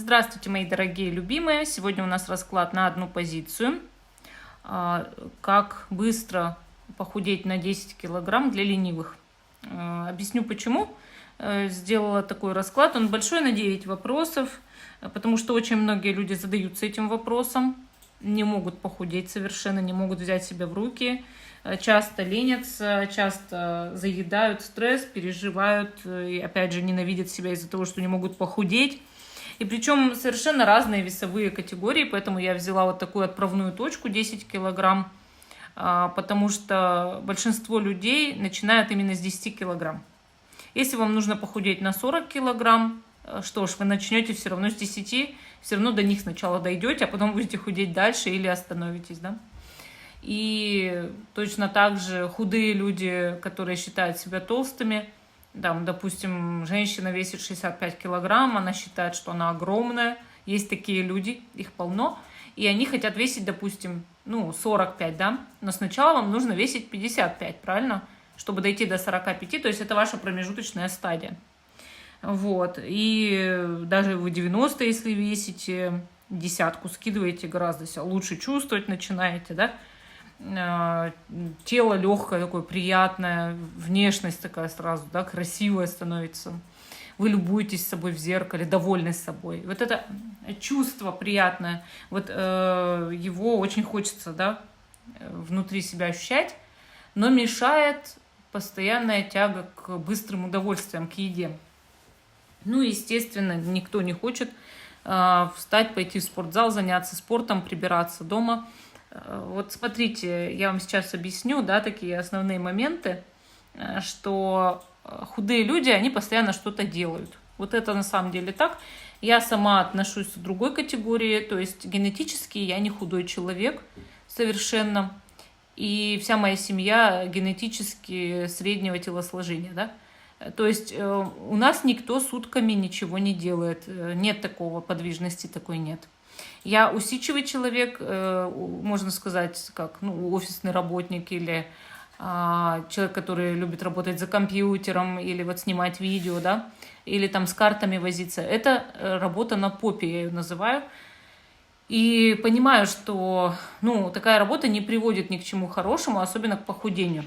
Здравствуйте, мои дорогие любимые! Сегодня у нас расклад на одну позицию. Как быстро похудеть на 10 килограмм для ленивых. Объясню, почему сделала такой расклад. Он большой, на 9 вопросов, потому что очень многие люди задаются этим вопросом. Не могут похудеть совершенно, не могут взять себя в руки. Часто ленятся, часто заедают стресс, переживают и, опять же, ненавидят себя из-за того, что не могут похудеть. И причем совершенно разные весовые категории, поэтому я взяла вот такую отправную точку 10 килограмм, потому что большинство людей начинают именно с 10 килограмм. Если вам нужно похудеть на 40 килограмм, что ж, вы начнете все равно с 10, все равно до них сначала дойдете, а потом будете худеть дальше или остановитесь, да? И точно так же худые люди, которые считают себя толстыми, там, допустим, женщина весит 65 килограмм, она считает, что она огромная. Есть такие люди, их полно. И они хотят весить, допустим, 45, да? Но сначала вам нужно весить 55, правильно? Чтобы дойти до 45, то есть это ваша промежуточная стадия. Вот. И даже вы 90, если весите, десятку скидываете, гораздо себя лучше чувствовать начинаете, да? Тело легкое, такое приятное, внешность такая сразу, да, красивая становится. Вы любуетесь собой в зеркале, довольны собой. Вот это чувство приятное, вот его очень хочется, да, внутри себя ощущать, но мешает постоянная тяга к быстрым удовольствиям, к еде. Естественно, никто не хочет встать, пойти в спортзал, заняться спортом, прибираться дома. Вот смотрите, я вам сейчас объясню, да, такие основные моменты, что худые люди, они постоянно что-то делают. Вот это на самом деле так. Я сама отношусь к другой категории, то есть генетически я не худой человек совершенно. И вся моя семья генетически среднего телосложения, да. То есть у нас никто сутками ничего не делает, нет такого, подвижности такой нет. Я усидчивый человек, можно сказать, как офисный работник или человек, который любит работать за компьютером или вот снимать видео, да, или там с картами возиться. Это работа на попе, я ее называю. И понимаю, что такая работа не приводит ни к чему хорошему, особенно к похудению.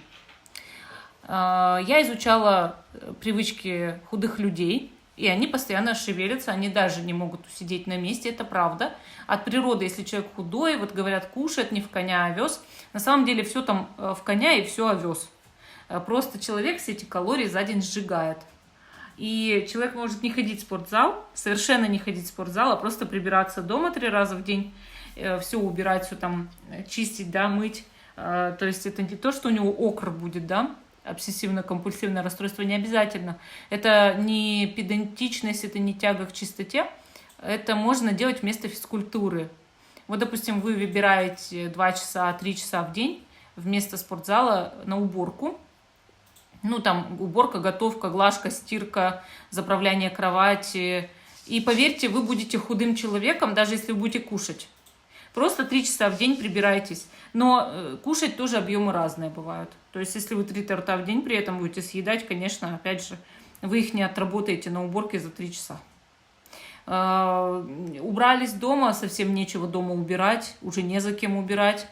Я изучала привычки худых людей, и они постоянно шевелятся, они даже не могут усидеть на месте, это правда. От природы, если человек худой, вот говорят, кушает не в коня, а овес. На самом деле все там в коня и все овес. Просто человек все эти калории за день сжигает. И человек может не ходить в спортзал, совершенно не ходить в спортзал, а просто прибираться дома 3 раза в день, все убирать, все там чистить, да, мыть. То есть это не то, что у него окр будет, да, обсессивно-компульсивное расстройство не обязательно. Это не педантичность, это не тяга к чистоте. Это можно делать вместо физкультуры. Вот, допустим, вы выбираете 2 часа, 3 часа в день вместо спортзала на уборку. Там уборка, готовка, глажка, стирка, заправляние кровати. И поверьте, вы будете худым человеком, даже если вы будете кушать. Просто 3 часа в день прибирайтесь. Но кушать тоже объемы разные бывают. То есть, если вы 3 торта в день при этом будете съедать, конечно, опять же, вы их не отработаете на уборке за 3 часа. Убрались дома, совсем нечего дома убирать, уже не за кем убирать.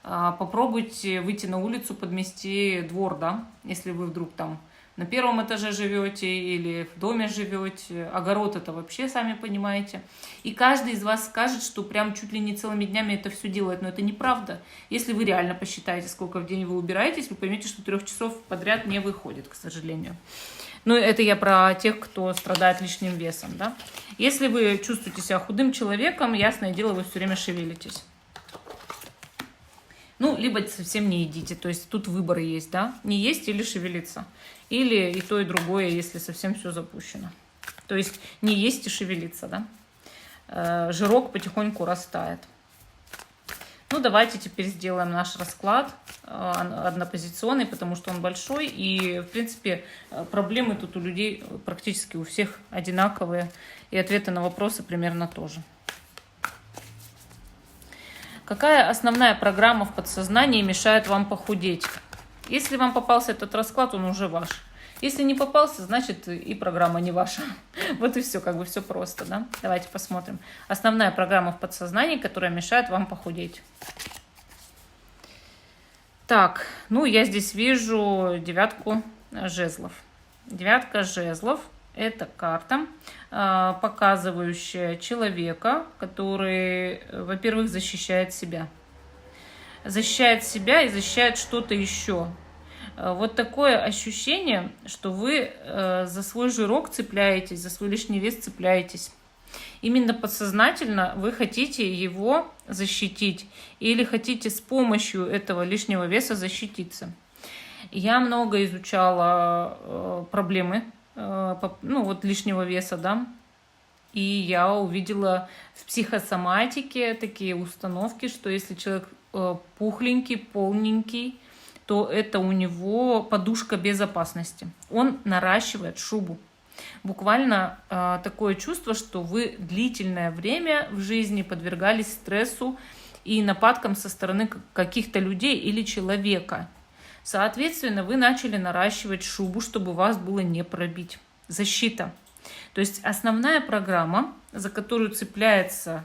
Попробуйте выйти на улицу, подмести двор, да, если вы вдруг там на 1-м этаже живете или в доме живете. Огород это вообще, сами понимаете. И каждый из вас скажет, что прям чуть ли не целыми днями это все делает. Но это неправда. Если вы реально посчитаете, сколько в день вы убираетесь, вы поймете, что 3 часов подряд не выходит, к сожалению. Это я про тех, кто страдает лишним весом, да. Если вы чувствуете себя худым человеком, ясное дело, вы все время шевелитесь. Либо совсем не едите, то есть тут выборы есть, да, не есть или шевелиться. Или и то, и другое, если совсем все запущено. То есть не есть и шевелиться, да. Жирок потихоньку растает. Давайте теперь сделаем наш расклад однопозиционный, потому что он большой. И, в принципе, проблемы тут у людей практически у всех одинаковые. И ответы на вопросы примерно тоже. Какая основная программа в подсознании мешает вам похудеть? Если вам попался этот расклад, он уже ваш. Если не попался, значит и программа не ваша. Вот и все, как бы все просто, да? Давайте посмотрим. Основная программа в подсознании, которая мешает вам похудеть. Так, ну я здесь вижу девятку жезлов. Девятка жезлов – это карта, показывающая человека, который, во-первых, защищает себя. Защищает себя и защищает что-то еще. Вот такое ощущение, что вы за свой жирок цепляетесь, за свой лишний вес цепляетесь. Именно подсознательно вы хотите его защитить или хотите с помощью этого лишнего веса защититься. Я много изучала проблемы лишнего веса, да, и я увидела в психосоматике такие установки, что если человек пухленький, полненький, то это у него подушка безопасности. Он наращивает шубу. Буквально такое чувство, что вы длительное время в жизни подвергались стрессу и нападкам со стороны каких-то людей или человека. Соответственно, вы начали наращивать шубу, чтобы вас было не пробить. Защита. То есть основная программа, за которую цепляется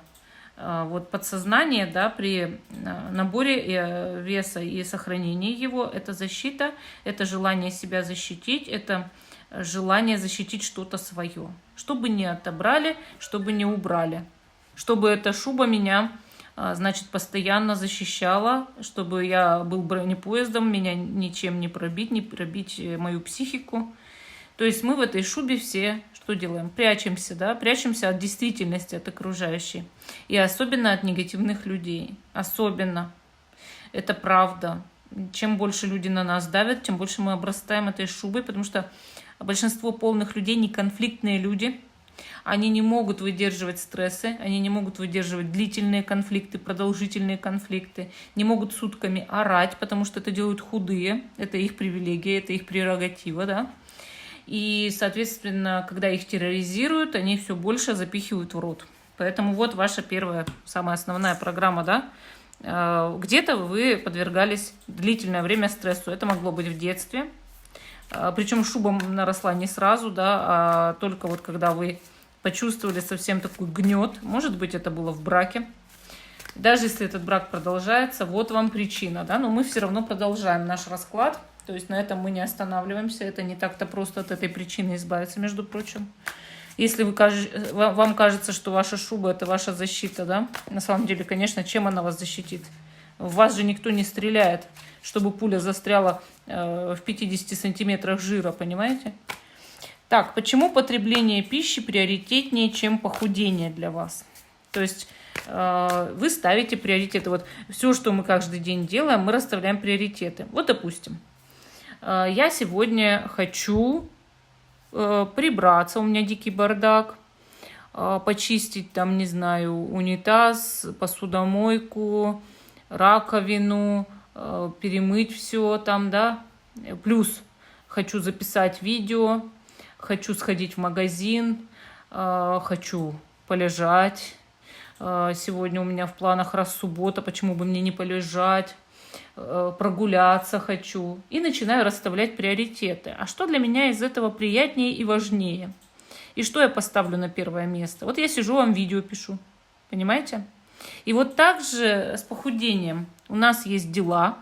подсознание, да, при наборе веса и сохранении его, это защита, это желание себя защитить, это желание защитить что-то свое, чтобы не отобрали, чтобы не убрали, чтобы эта шуба меня, значит, постоянно защищала, чтобы я был бронепоездом, меня ничем не пробить мою психику. То есть мы в этой шубе все что делаем? Прячемся, да? Прячемся от действительности, от окружающей. И особенно от негативных людей. Особенно. Это правда. Чем больше люди на нас давят, тем больше мы обрастаем этой шубой, потому что большинство полных людей не конфликтные люди. Они не могут выдерживать стрессы, они не могут выдерживать длительные конфликты, продолжительные конфликты, не могут сутками орать, потому что это делают худые, это их привилегия, это их прерогатива, да. И, соответственно, когда их терроризируют, они все больше запихивают в рот. Поэтому вот ваша первая, самая основная программа, да. Где-то вы подвергались длительное время стрессу. Это могло быть в детстве. Причем шуба наросла не сразу, да, а только вот когда вы почувствовали совсем такой гнет. Может быть, это было в браке. Даже если этот брак продолжается, вот вам причина, да, но мы все равно продолжаем наш расклад. То есть на этом мы не останавливаемся. Это не так-то просто от этой причины избавиться, между прочим. Если вам кажется, что ваша шуба – это ваша защита, да, на самом деле, конечно, чем она вас защитит? В вас же никто не стреляет, чтобы пуля застряла в 50 сантиметрах жира, понимаете? Так, почему потребление пищи приоритетнее, чем похудение для вас? То есть вы ставите приоритеты. Вот все, что мы каждый день делаем, мы расставляем приоритеты. Вот, допустим, я сегодня хочу прибраться, у меня дикий бардак, почистить там, не знаю, унитаз, посудомойку, раковину, перемыть все там, да. Плюс хочу записать видео, хочу сходить в магазин, хочу полежать. Сегодня у меня в планах раз суббота, почему бы мне не полежать, прогуляться хочу. И начинаю расставлять приоритеты. А что для меня из этого приятнее и важнее? И что я поставлю на первое место? Вот я сижу, вам видео пишу. Понимаете? И вот так же с похудением. У нас есть дела.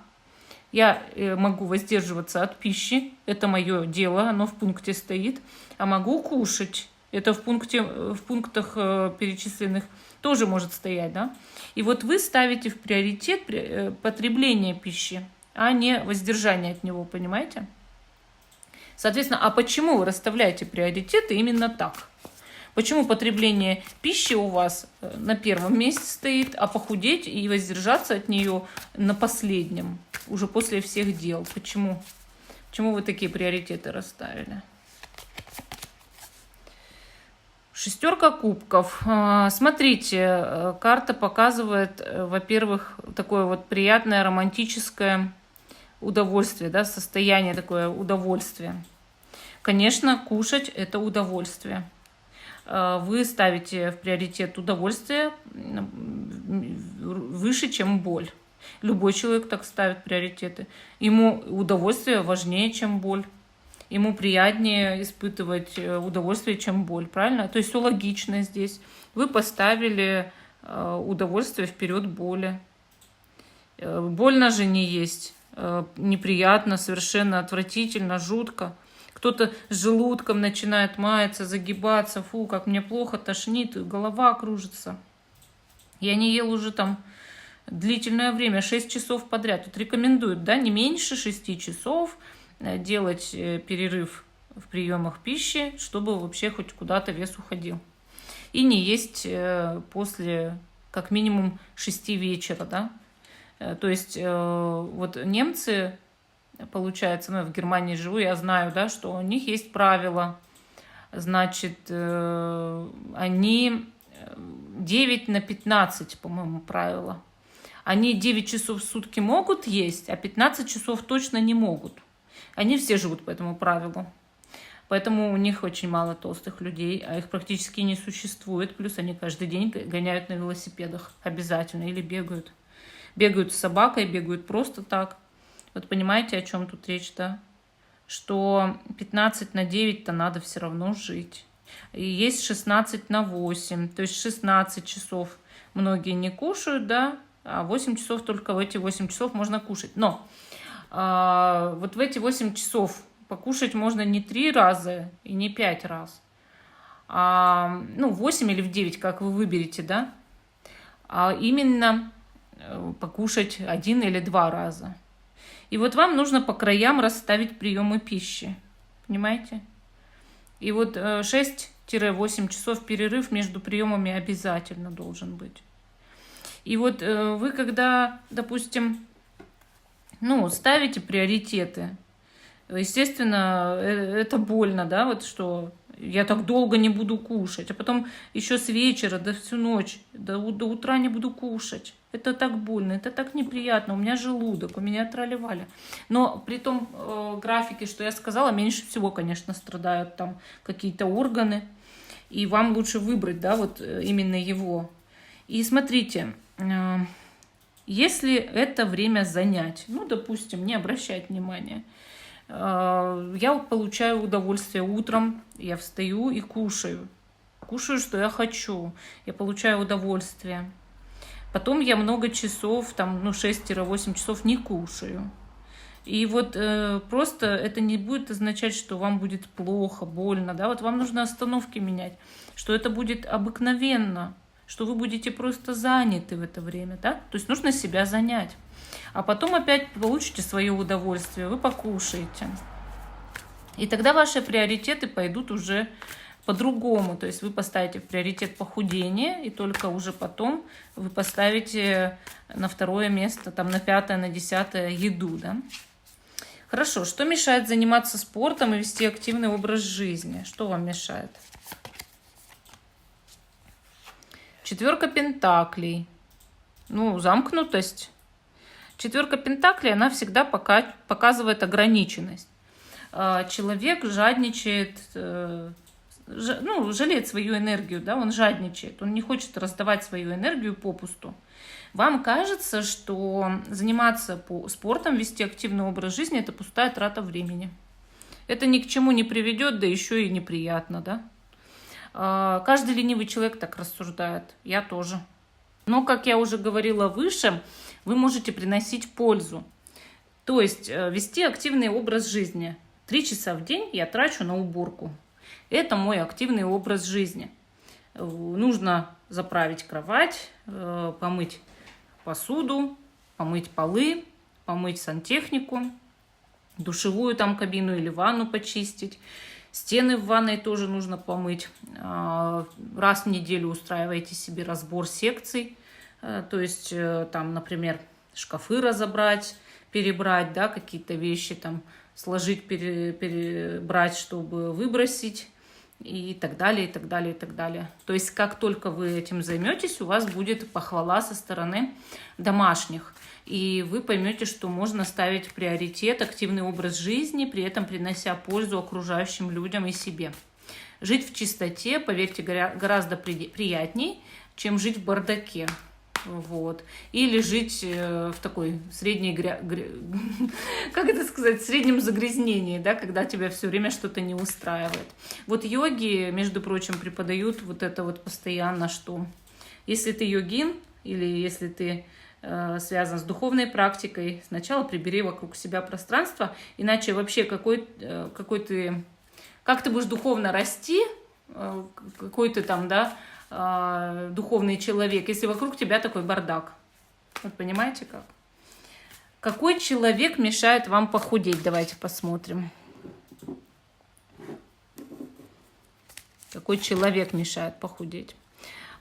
Я могу воздерживаться от пищи. Это мое дело, оно в пункте стоит. А могу кушать. Это в пунктах перечисленных тоже может стоять, да? И вот вы ставите в приоритет потребление пищи, а не воздержание от него, понимаете? Соответственно, а почему вы расставляете приоритеты именно так? Почему потребление пищи у вас на первом месте стоит, а похудеть и воздержаться от нее на последнем, уже после всех дел? Почему? Почему вы такие приоритеты расставили? Шестерка кубков. Смотрите, карта показывает, во-первых, такое вот приятное романтическое удовольствие, да, состояние такое удовольствия. Конечно, кушать – это удовольствие. Вы ставите в приоритет удовольствие выше, чем боль. Любой человек так ставит приоритеты. Ему удовольствие важнее, чем боль. ему приятнее испытывать удовольствие, чем боль, правильно? То есть все логично здесь. Вы поставили удовольствие вперед боли. Больно же не есть, неприятно, совершенно отвратительно, жутко. Кто-то с желудком начинает маяться, загибаться, фу, как мне плохо, тошнит, голова кружится. Я не ел уже там длительное время, 6 часов подряд. Тут рекомендуют, да, не меньше 6 часов делать перерыв в приемах пищи, чтобы вообще хоть куда-то вес уходил. И не есть после как минимум 6 вечера, да. То есть вот немцы, получается, ну, я в Германии живу, я знаю, да, что у них есть правила. Значит, они 9 на 15, по-моему, правило. Они 9 часов в сутки могут есть, а 15 часов точно не могут. Они все живут по этому правилу. Поэтому у них очень мало толстых людей, а их практически не существует. Плюс они каждый день гоняют на велосипедах обязательно или бегают. Бегают с собакой, бегают просто так. Вот понимаете, о чем тут речь, да? Что 15 на 9-то надо все равно жить. И есть 16 на 8, то есть 16 часов многие не кушают, да, а 8 часов только в эти 8 часов можно кушать. Но вот в эти 8 часов покушать можно не 3 раза и не 5 раз, а, ну, 8 или в 9, как вы выберете, да, а именно покушать 1 или 2 раза. И вот вам нужно по краям расставить приемы пищи, понимаете? И вот 6-8 часов перерыв между приемами обязательно должен быть. И вот вы когда, допустим, ну, ставите приоритеты, естественно, это больно, да, вот что я так долго не буду кушать, а потом еще с вечера до всю ночь, до утра не буду кушать. Это так больно, это так неприятно, у меня желудок, у меня трали-вали. Но при том графике, что я сказала, меньше всего, конечно, страдают там какие-то органы, и вам лучше выбрать, да, вот именно его. И смотрите, если это время занять, ну, допустим, не обращать внимания, я получаю удовольствие утром, я встаю и кушаю. Кушаю, что я хочу, я получаю удовольствие. Потом я много часов, там, ну, 6-8 часов не кушаю. И вот просто это не будет означать, что вам будет плохо, больно, да, вот вам нужно остановки менять, что это будет обыкновенно, что вы будете просто заняты в это время, да, то есть нужно себя занять. А потом опять получите свое удовольствие, вы покушаете. И тогда ваши приоритеты пойдут уже по-другому. То есть вы поставите в приоритет похудение, и только уже потом вы поставите на второе место, там, на 5-е, на 10-е еду. Да? Хорошо, что мешает заниматься спортом и вести активный образ жизни? Что вам мешает? 4 пентаклей. Ну, замкнутость. 4 пентаклей, она всегда показывает ограниченность. Человек жадничает, ну, жалеет свою энергию, да, он жадничает, он не хочет раздавать свою энергию попусту. Вам кажется, что заниматься спортом, вести активный образ жизни – это пустая трата времени. Это ни к чему не приведет, да еще и неприятно, да. Каждый ленивый человек так рассуждает, я тоже. Но, как я уже говорила выше, вы можете приносить пользу. То есть вести активный образ жизни. 3 часа в день я трачу на уборку. Это мой активный образ жизни. Нужно заправить кровать, помыть посуду, помыть полы, помыть сантехнику, душевую там кабину или ванну почистить. Стены в ванной тоже нужно помыть. Раз в неделю устраивайте себе разбор секций. То есть там, например, шкафы разобрать, перебрать, да, какие-то вещи там сложить, перебрать, чтобы выбросить, и так далее, и так далее, и так далее. То есть как только вы этим займетесь, у вас будет похвала со стороны домашних, и вы поймете, что можно ставить в приоритет активный образ жизни, при этом принося пользу окружающим людям и себе. Жить в чистоте, поверьте, гораздо приятней, чем жить в бардаке. вот, или жить в такой средней, как это сказать, среднем загрязнении, да, когда тебя все время что-то не устраивает. Вот йоги, между прочим, преподают вот это вот постоянно, что если ты йогин или если ты связан с духовной практикой, сначала прибери вокруг себя пространство, иначе вообще какой ты, как ты будешь духовно расти, какой ты там, да, духовный человек, если вокруг тебя такой бардак. Вот понимаете как? Какой человек мешает вам похудеть? Давайте посмотрим. Какой человек мешает похудеть?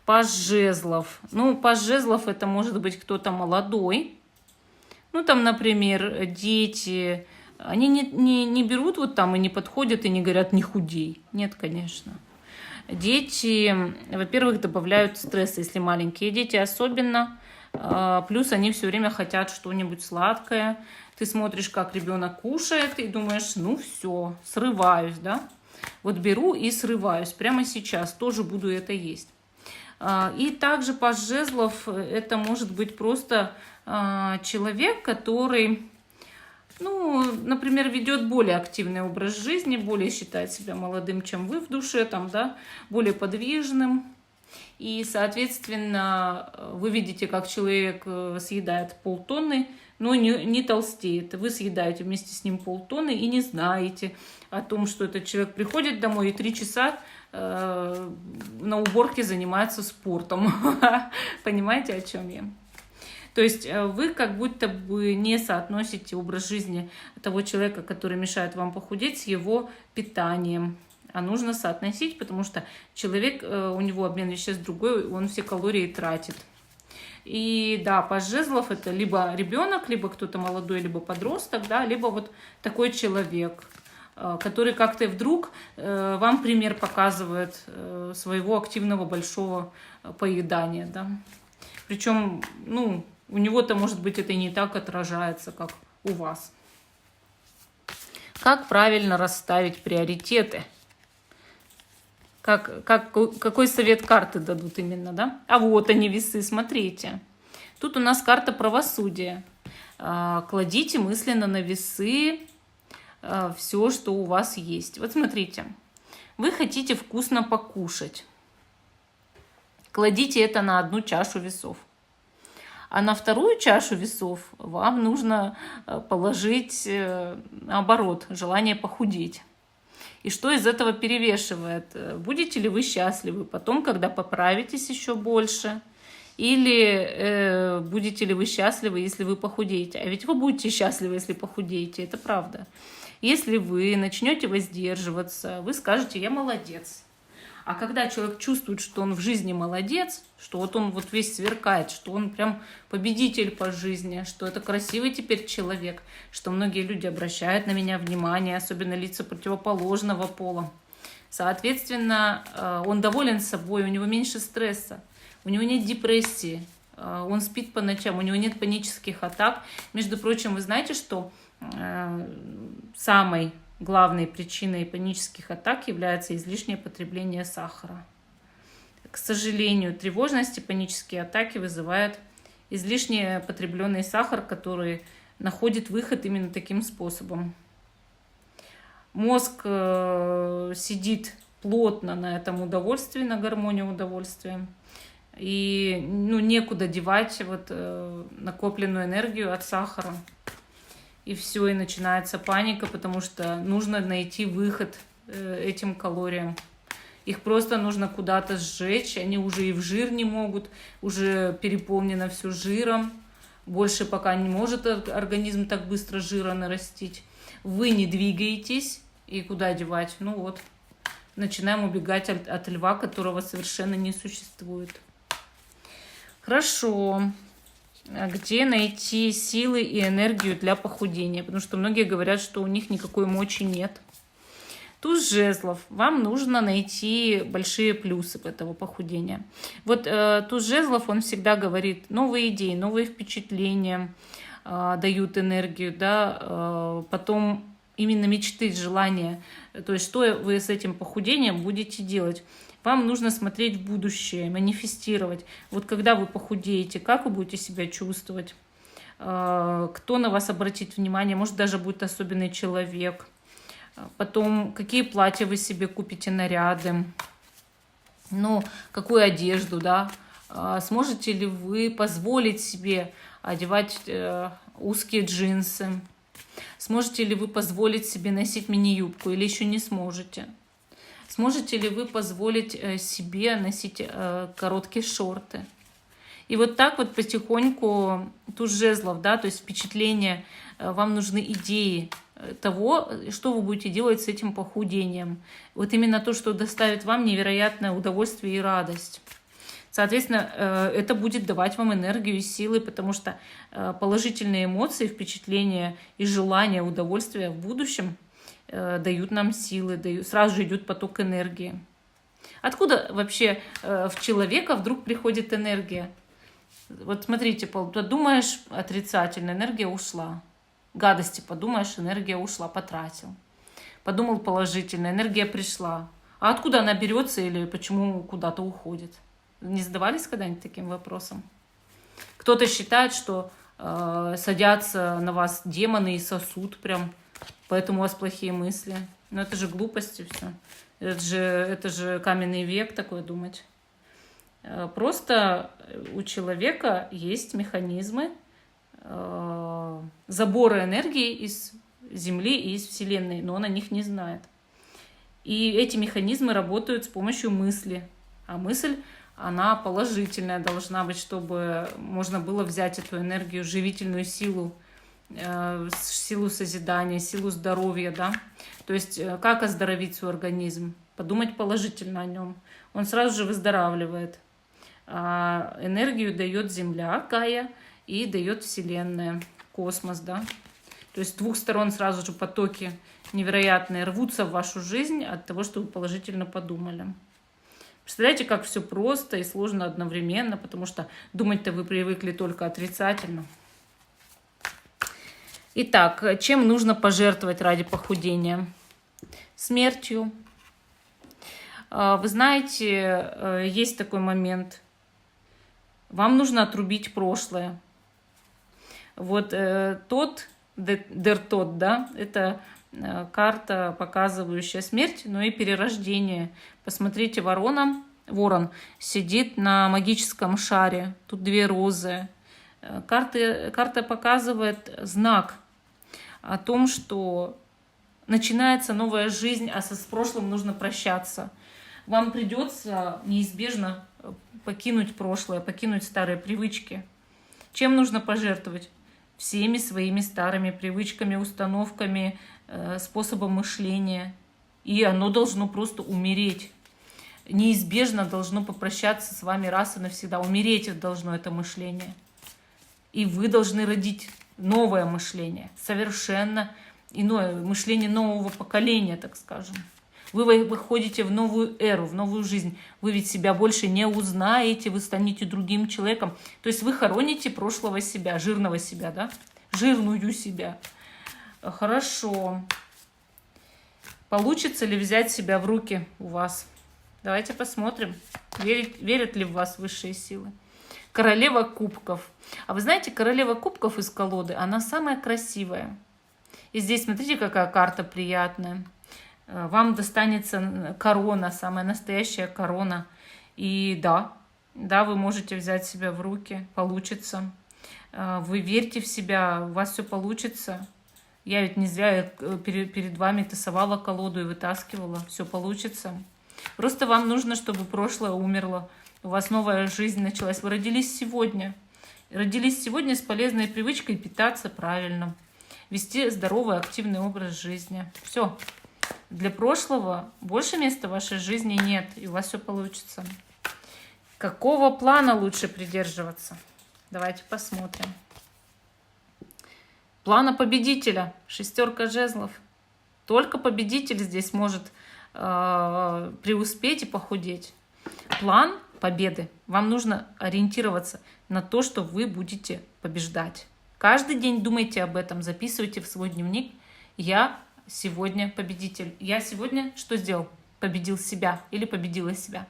Паж жезлов. Ну, паж жезлов это может быть кто-то молодой. Ну, там, например, дети. Они не берут вот там и не подходят и не говорят «не худей». Нет, конечно. Дети, во-первых, добавляют стресс, если маленькие дети особенно. Плюс они все время хотят что-нибудь сладкое. Ты смотришь, как ребенок кушает, и думаешь, ну все, срываюсь, да? Вот беру и срываюсь. Прямо сейчас тоже буду это есть. И также паж жезлов это может быть просто человек, который, ну, например, ведет более активный образ жизни, более считает себя молодым, чем вы в душе, там, да, более подвижным. И, соответственно, вы видите, как человек съедает полтонны, но не толстеет. Вы съедаете вместе с ним полтонны и не знаете о том, что этот человек приходит домой и 3 часа на уборке занимается спортом. Понимаете, о чем я? То есть вы как будто бы не соотносите образ жизни того человека, который мешает вам похудеть, с его питанием. А нужно соотносить, потому что человек, у него обмен веществ другой, он все калории тратит. И да, паж жезлов это либо ребенок, либо кто-то молодой, либо подросток, да, либо вот такой человек, который как-то вдруг вам пример показывает своего активного большого поедания, да. Причем, ну, у него-то, может быть, это не так отражается, как у вас. Как правильно расставить приоритеты? Какой совет карты дадут именно, да? А вот они, весы, смотрите. Тут у нас карта правосудия. Кладите мысленно на весы все, что у вас есть. Вот смотрите, вы хотите вкусно покушать. Кладите это на одну чашу весов. А на вторую чашу весов вам нужно положить, наоборот, желание похудеть. И что из этого перевешивает? Будете ли вы счастливы потом, когда поправитесь еще больше? Или будете ли вы счастливы, если вы похудеете? А ведь вы будете счастливы, если похудеете, это правда. Если вы начнете воздерживаться, вы скажете «я молодец». А когда человек чувствует, что он в жизни молодец, что вот он вот весь сверкает, что он прям победитель по жизни, что это красивый теперь человек, что многие люди обращают на меня внимание, особенно лица противоположного пола. Соответственно, он доволен собой, у него меньше стресса, у него нет депрессии, он спит по ночам, у него нет панических атак. Между прочим, вы знаете, что самой главной причиной панических атак является излишнее потребление сахара. К сожалению, тревожность и панические атаки вызывают излишне потребленный сахар, который находит выход именно таким способом. Мозг сидит плотно на этом удовольствии, на гормоне удовольствия. И некуда девать вот, накопленную энергию от сахара. И все, и начинается паника, потому что нужно найти выход этим калориям. Их просто нужно куда-то сжечь, они уже и в жир не могут, уже переполнено все жиром. Больше пока не может организм так быстро жира нарастить. Вы не двигаетесь, и куда девать? Ну вот, начинаем убегать от льва, которого совершенно не существует. Хорошо. Где найти силы и энергию для похудения? Потому что многие говорят, что у них никакой мочи нет. Туз жезлов. Вам нужно найти большие плюсы этого похудения. Вот туз жезлов, он всегда говорит, новые идеи, новые впечатления дают энергию, да, потом именно мечты, желания. То есть, что вы с этим похудением будете делать? Вам нужно смотреть в будущее, манифестировать. Вот когда вы похудеете, как вы будете себя чувствовать? Кто на вас обратит внимание? Может, даже будет особенный человек. Потом, какие платья вы себе купите, наряды. Ну, какую одежду, да? Сможете ли вы позволить себе одевать узкие джинсы? Сможете ли вы позволить себе носить мини-юбку или еще не сможете? Сможете ли вы позволить себе носить короткие шорты? И вот так вот потихоньку туз жезлов, да, то есть впечатления, вам нужны идеи того, что вы будете делать с этим похудением. Вот именно то, что доставит вам невероятное удовольствие и радость. Соответственно, это будет давать вам энергию и силы, потому что положительные эмоции, впечатления и желания, удовольствия в будущем дают нам силы, сразу же идет поток энергии. Откуда вообще в человека вдруг приходит энергия? Вот смотрите, подумаешь отрицательно, энергия ушла. Гадости подумаешь, энергия ушла, потратил. Подумал положительно, энергия пришла. А откуда она берется или почему куда-то уходит? Не задавались когда-нибудь таким вопросом? Кто-то считает, что садятся на вас демоны и сосут прям, поэтому у вас плохие мысли. Но это же глупости все. Это же каменный век такое думать. Просто у человека есть механизмы забора энергии из Земли и из Вселенной, но он о них не знает. И эти механизмы работают с помощью мысли. А мысль, она положительная должна быть, чтобы можно было взять эту энергию, живительную силу, силу созидания, силу здоровья, да. То есть как оздоровить свой организм? Подумать положительно о нем. Он сразу же выздоравливает. А энергию дает Земля, Гая, и дает Вселенная, космос, да. То есть с двух сторон сразу же потоки невероятные рвутся в вашу жизнь от того, что вы положительно подумали. Представляете, как все просто и сложно одновременно, потому что думать-то вы привыкли только отрицательно. Итак, чем нужно пожертвовать ради похудения? Смертью. Вы знаете, есть такой момент. Вам нужно отрубить прошлое. Вот тот, да, это карта, показывающая смерть, но и перерождение. Посмотрите, ворон сидит на магическом шаре. Тут 2 розы. Карта показывает знак о том, что начинается новая жизнь, а с прошлым нужно прощаться. Вам придется неизбежно покинуть прошлое, покинуть старые привычки. Чем нужно пожертвовать? Всеми своими старыми привычками, установками, способом мышления. И оно должно просто умереть. Неизбежно должно попрощаться с вами раз и навсегда. Умереть должно это мышление. И вы должны родить новое мышление, совершенно иное, мышление нового поколения, так скажем. Вы выходите в новую эру, в новую жизнь. Вы ведь себя больше не узнаете, вы станете другим человеком. То есть вы хороните прошлого себя, жирного себя, да? Жирную себя. Хорошо. Получится ли взять себя в руки у вас? Давайте посмотрим, верят ли в вас высшие силы. Королева кубков. А вы знаете, королева кубков из колоды, она самая красивая. И здесь, смотрите, какая карта приятная. Вам достанется корона, самая настоящая корона. И да, вы можете взять себя в руки, получится. Вы верьте в себя, у вас все получится. Я ведь не зря перед вами тасовала колоду и вытаскивала. Все получится. Просто вам нужно, чтобы прошлое умерло. У вас новая жизнь началась. Вы родились сегодня. Родились сегодня с полезной привычкой питаться правильно. Вести здоровый, активный образ жизни. Все. Для прошлого больше места в вашей жизни нет, и у вас все получится. Какого плана лучше придерживаться? Давайте посмотрим. Плана победителя. 6 жезлов. Только победитель здесь может преуспеть и похудеть. План победы. Вам нужно ориентироваться на то, что вы будете побеждать. Каждый день думайте об этом, записывайте в свой дневник. Я сегодня победитель. Я сегодня что сделал? Победил себя или победила себя.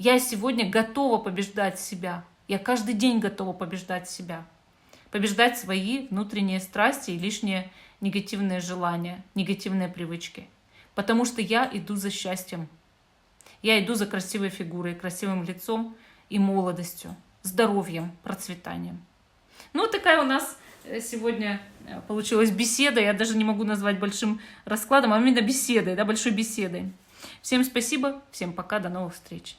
Я сегодня готова побеждать себя. Я каждый день готова побеждать себя. Побеждать свои внутренние страсти и лишние негативные желания, негативные привычки. Потому что я иду за счастьем. Я иду за красивой фигурой, красивым лицом и молодостью, здоровьем, процветанием. Ну, вот такая у нас сегодня получилась беседа. Я даже не могу назвать большим раскладом, а именно беседой, да, большой беседой. Всем спасибо, всем пока, до новых встреч.